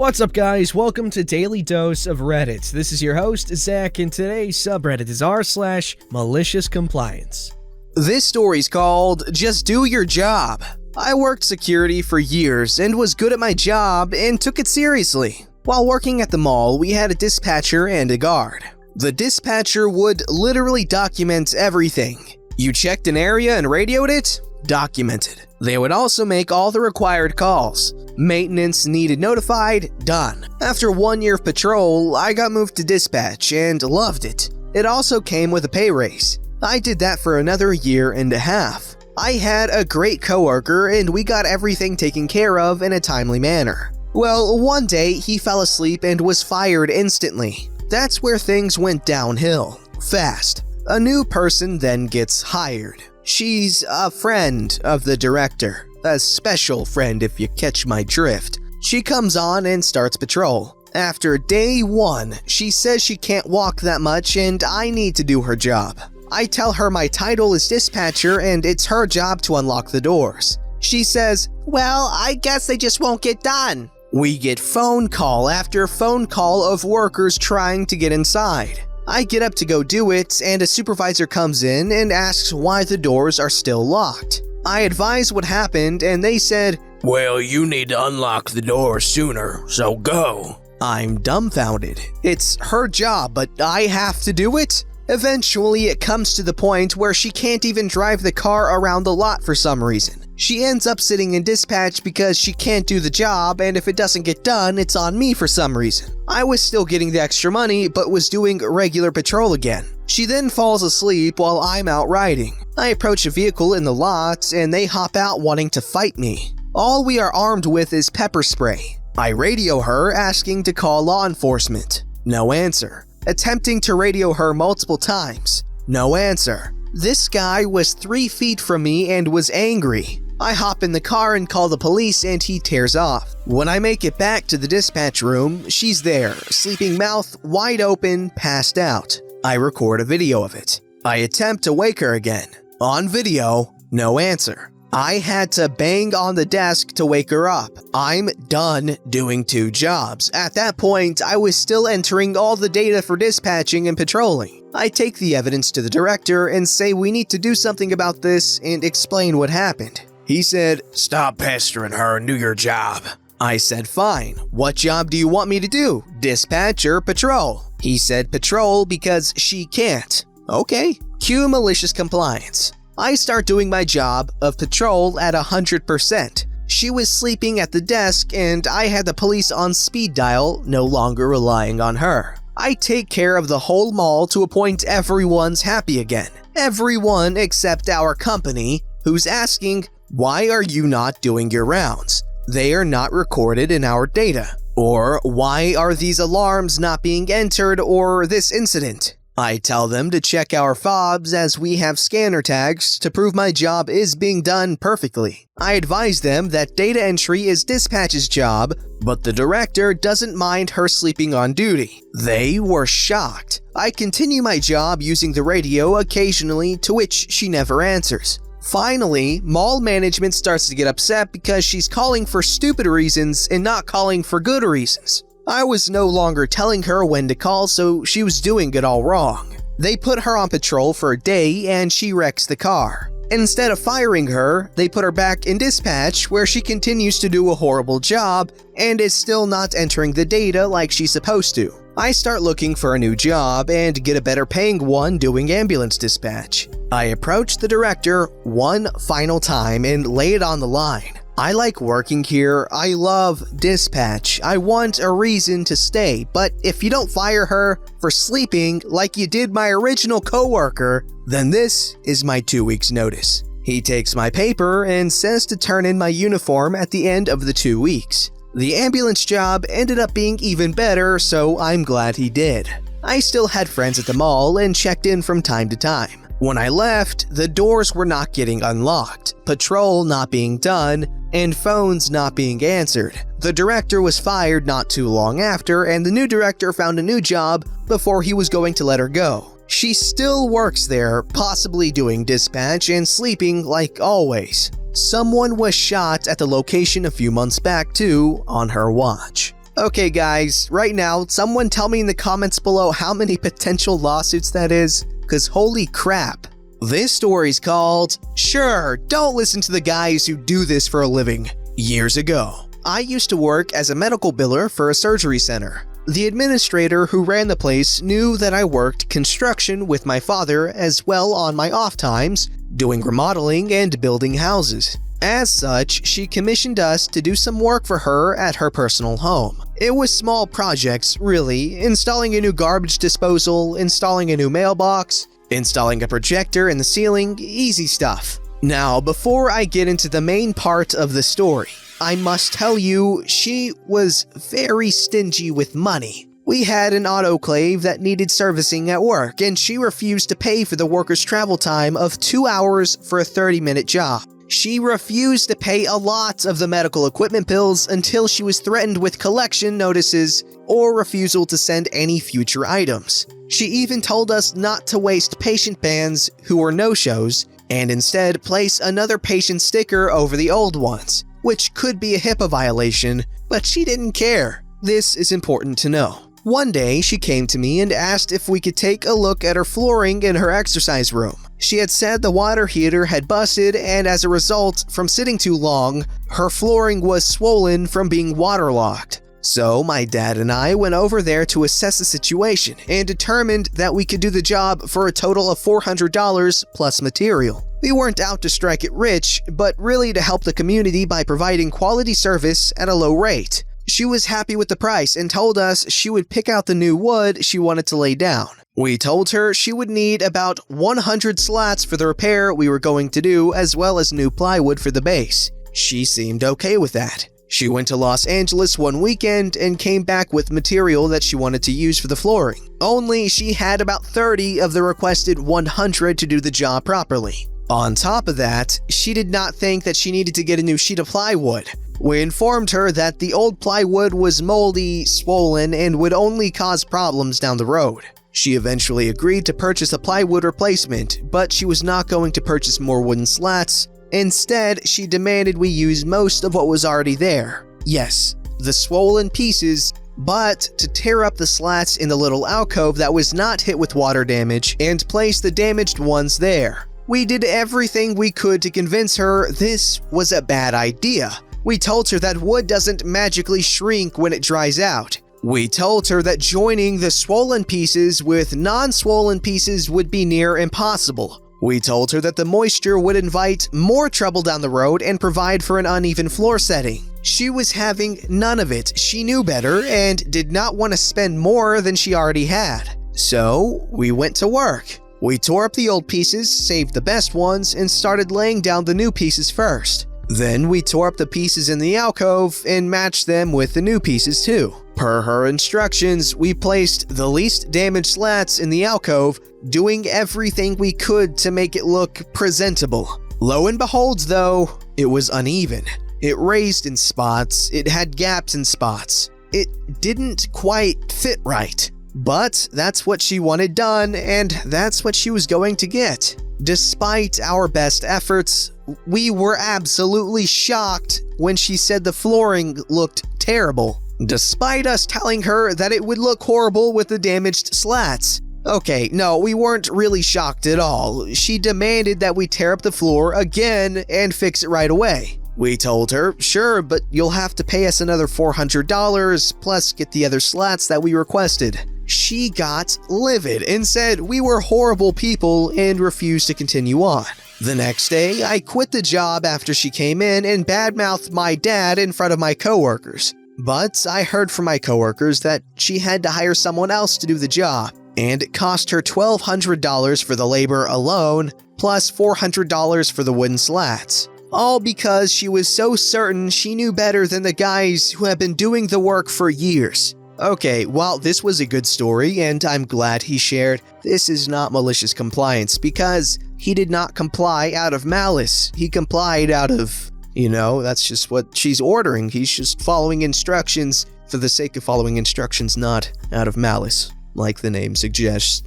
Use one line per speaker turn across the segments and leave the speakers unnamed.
What's up, guys? Welcome to Daily Dose of Reddit. This is your host, Zach, and today's subreddit is r/MaliciousCompliance.
This story's called Just Do Your Job. I worked security for years and was good at my job and took it seriously. While working at the mall, we had a dispatcher and a guard. The dispatcher would literally document everything. You checked an area and radioed it? Documented. They would also make all the required calls. Maintenance needed notified? Done. After 1 year of patrol, I got moved to dispatch and loved it. It also came with a pay raise. I did that for another year and a half. I had a great coworker and we got everything taken care of in a timely manner. Well, one day he fell asleep and was fired instantly. That's where things went downhill. Fast. A new person then gets hired. She's a friend of the director. A special friend if you catch my drift. She comes on and starts patrol. After day one, she says she can't walk that much and I need to do her job. I tell her my title is dispatcher and it's her job to unlock the doors. She says, "Well, I guess they just won't get done." We get phone call after phone call of workers trying to get inside. I get up to go do it, and a supervisor comes in and asks why the doors are still locked. I advise what happened, and they said, "Well, you need to unlock the doors sooner, so go." I'm dumbfounded. It's her job, but I have to do it? Eventually, it comes to the point where she can't even drive the car around the lot for some reason. She ends up sitting in dispatch because she can't do the job, and if it doesn't get done, it's on me for some reason. I was still getting the extra money, but was doing regular patrol again. She then falls asleep while I'm out riding. I approach a vehicle in the lot, and they hop out wanting to fight me. All we are armed with is pepper spray. I radio her asking to call law enforcement. No answer. Attempting to radio her multiple times. No answer. This guy was 3 feet from me and was angry. I hop in the car and call the police and he tears off. When I make it back to the dispatch room, she's there, sleeping mouth wide open, passed out. I record a video of it. I attempt to wake her again. On video, no answer. I had to bang on the desk to wake her up. I'm done doing 2 jobs. At that point, I was still entering all the data for dispatching and patrolling. I take the evidence to the director and say we need to do something about this and explain what happened. He said, "Stop pestering her and do your job." I said, "Fine. What job do you want me to do? Dispatch or patrol?" He said patrol because she can't. Okay. Cue malicious compliance. I start doing my job of patrol at 100%. She was sleeping at the desk and I had the police on speed dial, no longer relying on her. I take care of the whole mall to a point everyone's happy again. Everyone except our company, who's asking, "Why are you not doing your rounds? They are not recorded in our data." Or, "Why are these alarms not being entered or this incident?" I tell them to check our fobs as we have scanner tags to prove my job is being done perfectly. I advise them that data entry is dispatch's job, but the director doesn't mind her sleeping on duty. They were shocked. I continue my job using the radio occasionally, to which she never answers. Finally, mall management starts to get upset because she's calling for stupid reasons and not calling for good reasons. I was no longer telling her when to call, so she was doing it all wrong. They put her on patrol for a day and she wrecks the car. Instead of firing her, they put her back in dispatch where she continues to do a horrible job and is still not entering the data like she's supposed to. I start looking for a new job and get a better paying one doing ambulance dispatch. I approach the director one final time and lay it on the line. I like working here, I love dispatch, I want a reason to stay, but if you don't fire her for sleeping like you did my original coworker, then this is my 2 weeks notice. He takes my paper and says to turn in my uniform at the end of the 2 weeks. The ambulance job ended up being even better, so I'm glad he did. I still had friends at the mall and checked in from time to time. When I left, the doors were not getting unlocked, patrol not being done, and phones not being answered. The director was fired not too long after, and the new director found a new job before he was going to let her go. She still works there, possibly doing dispatch and sleeping like always. Someone was shot at the location a few months back too, on her watch. Okay guys, right now, someone tell me in the comments below how many potential lawsuits that is, cause holy crap. This story's called, Sure, Don't Listen to the Guys Who Do This for a Living. Years ago, I used to work as a medical biller for a surgery center. The administrator who ran the place knew that I worked construction with my father as well on my off times, doing remodeling and building houses. As such, she commissioned us to do some work for her at her personal home. It was small projects, really, installing a new garbage disposal, installing a new mailbox, installing a projector in the ceiling, easy stuff. Now, before I get into the main part of the story, I must tell you, she was very stingy with money. We had an autoclave that needed servicing at work, and she refused to pay for the worker's travel time of 2 hours for a 30-minute job. She refused to pay a lot of the medical equipment bills until she was threatened with collection notices or refusal to send any future items. She even told us not to waste patient bans who were no-shows and instead place another patient sticker over the old ones, which could be a HIPAA violation, but she didn't care. This is important to know. One day, she came to me and asked if we could take a look at her flooring in her exercise room. She had said the water heater had busted, and as a result, from sitting too long, her flooring was swollen from being waterlogged. So my dad and I went over there to assess the situation and determined that we could do the job for a total of $400 plus material. We weren't out to strike it rich, but really to help the community by providing quality service at a low rate. She was happy with the price and told us she would pick out the new wood she wanted to lay down. We told her she would need about 100 slats for the repair we were going to do, as well as new plywood for the base. She seemed okay with that. She went to Los Angeles one weekend and came back with material that she wanted to use for the flooring. Only she had about 30 of the requested 100 to do the job properly. On top of that, she did not think that she needed to get a new sheet of plywood. We informed her that the old plywood was moldy, swollen, and would only cause problems down the road. She eventually agreed to purchase a plywood replacement, but she was not going to purchase more wooden slats. Instead, she demanded we use most of what was already there. Yes, the swollen pieces, but to tear up the slats in the little alcove that was not hit with water damage and place the damaged ones there. We did everything we could to convince her this was a bad idea. We told her that wood doesn't magically shrink when it dries out. We told her that joining the swollen pieces with non-swollen pieces would be near impossible. We told her that the moisture would invite more trouble down the road and provide for an uneven floor setting. She was having none of it. She knew better and did not want to spend more than she already had. So we went to work. We tore up the old pieces, saved the best ones, and started laying down the new pieces first. Then we tore up the pieces in the alcove and matched them with the new pieces too. Per her instructions, we placed the least damaged slats in the alcove, doing everything we could to make it look presentable. Lo and behold though, it was uneven. It raised in spots, it had gaps in spots. It didn't quite fit right. But that's what she wanted done, and that's what she was going to get. Despite our best efforts, we were absolutely shocked when she said the flooring looked terrible, despite us telling her that it would look horrible with the damaged slats. Okay, no, we weren't really shocked at all. She demanded that we tear up the floor again and fix it right away. We told her, sure, but you'll have to pay us another $400 plus get the other slats that we requested. She got livid and said we were horrible people and refused to continue on. The next day, I quit the job after she came in and badmouthed my dad in front of my coworkers. But I heard from my coworkers that she had to hire someone else to do the job, and it cost her $1,200 for the labor alone, plus $400 for the wooden slats. All because she was so certain she knew better than the guys who had been doing the work for years. Okay, while this was a good story and I'm glad he shared, this is not malicious compliance because he did not comply out of malice. He complied out of, that's just what she's ordering. He's just following instructions for the sake of following instructions, not out of malice, like the name suggests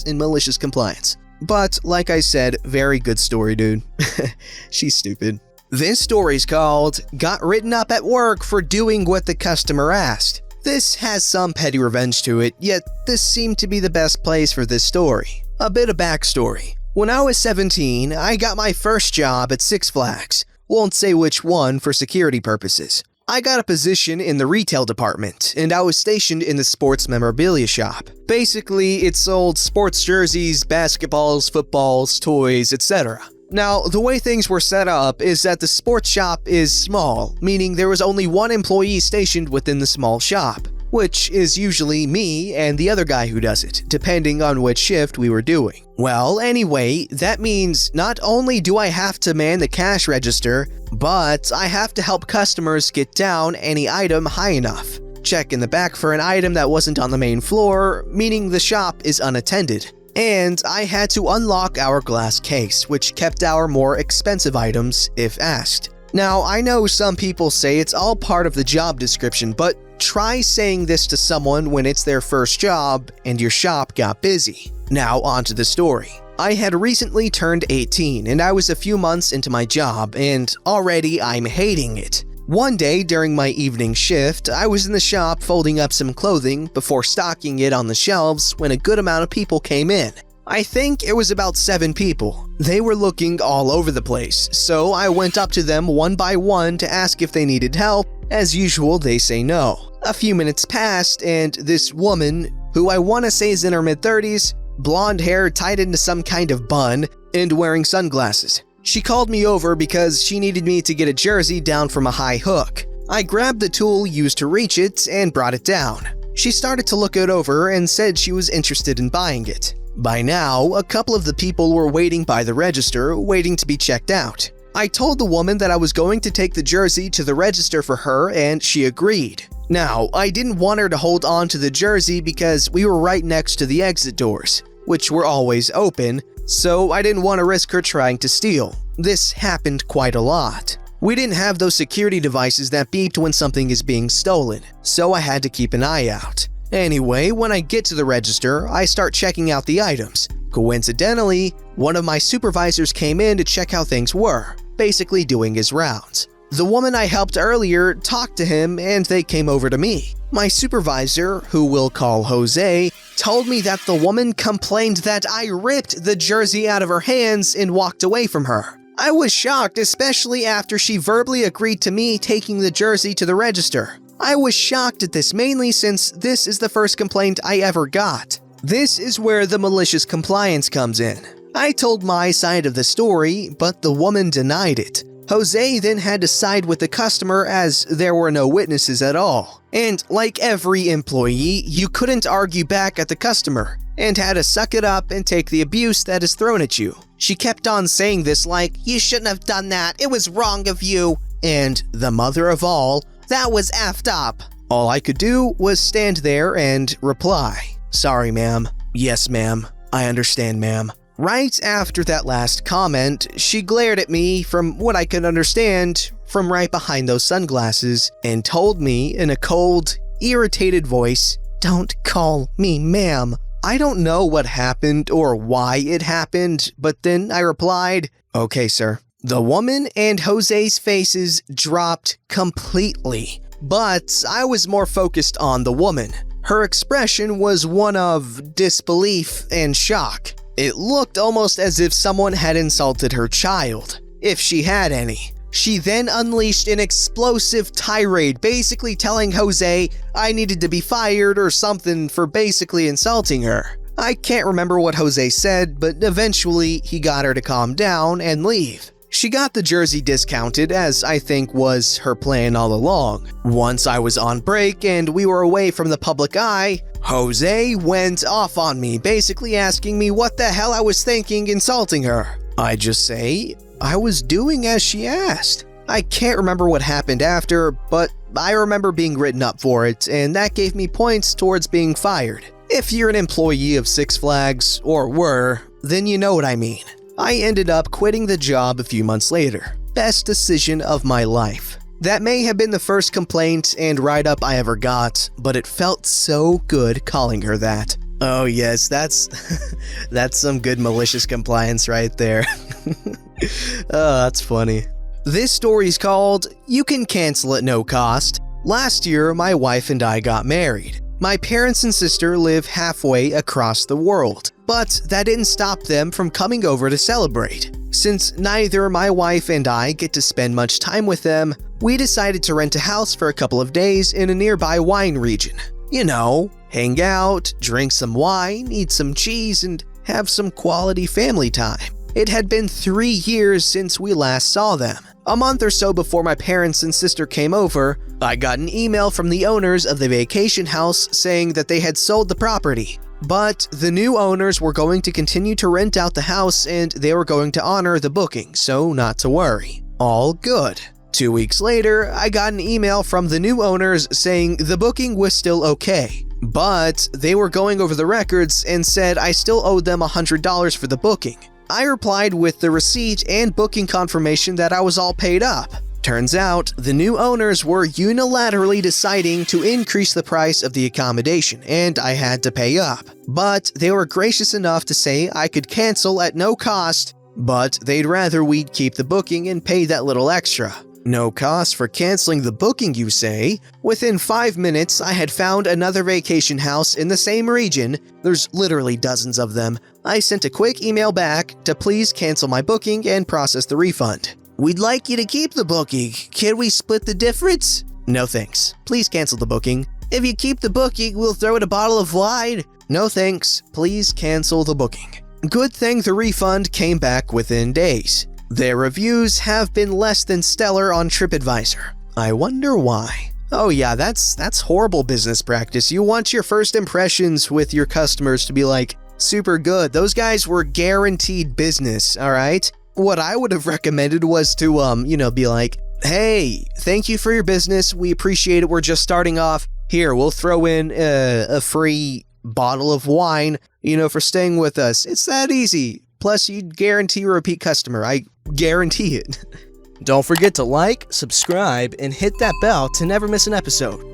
in malicious compliance. But like I said, very good story, dude. She's stupid. This story's called Got Written Up at Work for Doing What the Customer Asked. This has some petty revenge to it, yet this seemed to be the best place for this story. A bit of backstory. When I was 17, I got my first job at Six Flags. Won't say which one for security purposes. I got a position in the retail department, and I was stationed in the sports memorabilia shop. Basically, it sold sports jerseys, basketballs, footballs, toys, etc. Now, the way things were set up is that the sports shop is small, meaning there was only one employee stationed within the small shop, which is usually me and the other guy who does it, depending on which shift we were doing. Well, anyway, that means not only do I have to man the cash register, but I have to help customers get down any item high enough. Check in the back for an item that wasn't on the main floor, meaning the shop is unattended. And I had to unlock our glass case, which kept our more expensive items if asked. Now, I know some people say it's all part of the job description, but try saying this to someone when it's their first job and your shop got busy. Now, on to the story. I had recently turned 18 and I was a few months into my job, and already I'm hating it. One day during my evening shift, I was in the shop folding up some clothing before stocking it on the shelves when a good amount of people came in. I think it was about 7 people. They were looking all over the place, so I went up to them one by one to ask if they needed help. As usual, they say no. A few minutes passed, and this woman, who I want to say is in her mid-30s, blonde hair tied into some kind of bun, and wearing sunglasses. She called me over because she needed me to get a jersey down from a high hook. I grabbed the tool used to reach it and brought it down. She started to look it over and said she was interested in buying it. By now, a couple of the people were waiting by the register, waiting to be checked out. I told the woman that I was going to take the jersey to the register for her, and she agreed. Now, I didn't want her to hold on to the jersey because we were right next to the exit doors, which were always open, so I didn't want to risk her trying to steal. This happened quite a lot. We didn't have those security devices that beeped when something is being stolen, so I had to keep an eye out. Anyway, when I get to the register, I start checking out the items. Coincidentally, one of my supervisors came in to check how things were, basically doing his rounds. The woman I helped earlier talked to him and they came over to me. My supervisor, who we'll call Jose, told me that the woman complained that I ripped the jersey out of her hands and walked away from her. I was shocked, especially after she verbally agreed to me taking the jersey to the register. I was shocked at this mainly since this is the first complaint I ever got. This is where the malicious compliance comes in. I told my side of the story, but the woman denied it. Jose then had to side with the customer as there were no witnesses at all. And like every employee, you couldn't argue back at the customer and had to suck it up and take the abuse that is thrown at you. She kept on saying this like, "You shouldn't have done that, it was wrong of you." And the mother of all, "That was effed up." All I could do was stand there and reply, "Sorry, ma'am." "Yes, ma'am. I understand, ma'am." Right after that last comment, she glared at me from what I could understand from right behind those sunglasses and told me in a cold, irritated voice, "Don't call me ma'am." I don't know what happened or why it happened, but then I replied, "Okay, sir." The woman and Jose's faces dropped completely, but I was more focused on the woman. Her expression was one of disbelief and shock. It looked almost as if someone had insulted her child, if she had any. She then unleashed an explosive tirade, basically telling Jose I needed to be fired or something for basically insulting her. I can't remember what Jose said, but eventually he got her to calm down and leave. She got the jersey discounted, as I think was her plan all along. Once I was on break and we were away from the public eye, Jose went off on me, basically asking me what the hell I was thinking insulting her. I just say, I was doing as she asked. I can't remember what happened after, but I remember being written up for it, and that gave me points towards being fired. If you're an employee of Six Flags, or were, then you know what I mean. I ended up quitting the job a few months later. Best decision of my life. That may have been the first complaint and write-up I ever got, but it felt so good calling her that. Oh yes, that's some good malicious compliance right there. Oh, that's funny. This story's called You Can Cancel at No Cost. Last year, my wife and I got married. My parents and sister live halfway across the world, but that didn't stop them from coming over to celebrate. Since neither my wife and I get to spend much time with them, we decided to rent a house for a couple of days in a nearby wine region. You know, hang out, drink some wine, eat some cheese, and have some quality family time. It had been 3 years since we last saw them. A month or so before my parents and sister came over, I got an email from the owners of the vacation house saying that they had sold the property. But the new owners were going to continue to rent out the house and they were going to honor the booking, so not to worry. All good. 2 weeks later, I got an email from the new owners saying the booking was still okay. But they were going over the records and said I still owed them $100 for the booking. I replied with the receipt and booking confirmation that I was all paid up. Turns out, the new owners were unilaterally deciding to increase the price of the accommodation, and I had to pay up. But they were gracious enough to say I could cancel at no cost, but they'd rather we'd keep the booking and pay that little extra. No cost for canceling the booking, you say? Within 5 minutes, I had found another vacation house in the same region. There's literally dozens of them. I sent a quick email back to please cancel my booking and process the refund. We'd like you to keep the booking. Can we split the difference? No thanks. Please cancel the booking. If you keep the booking, we'll throw in a bottle of wine. No thanks. Please cancel the booking. Good thing the refund came back within days. Their reviews have been less than stellar on TripAdvisor. I wonder why. Oh yeah, that's horrible business practice. You want your first impressions with your customers to be like, super good. Those guys were guaranteed business, alright? What I would have recommended was to, be like, hey, thank you for your business. We appreciate it. We're just starting off. Here, we'll throw in a free bottle of wine, for staying with us. It's that easy. Plus, you'd guarantee a repeat customer. I guarantee it.
Don't forget to like, subscribe, and hit that bell to never miss an episode.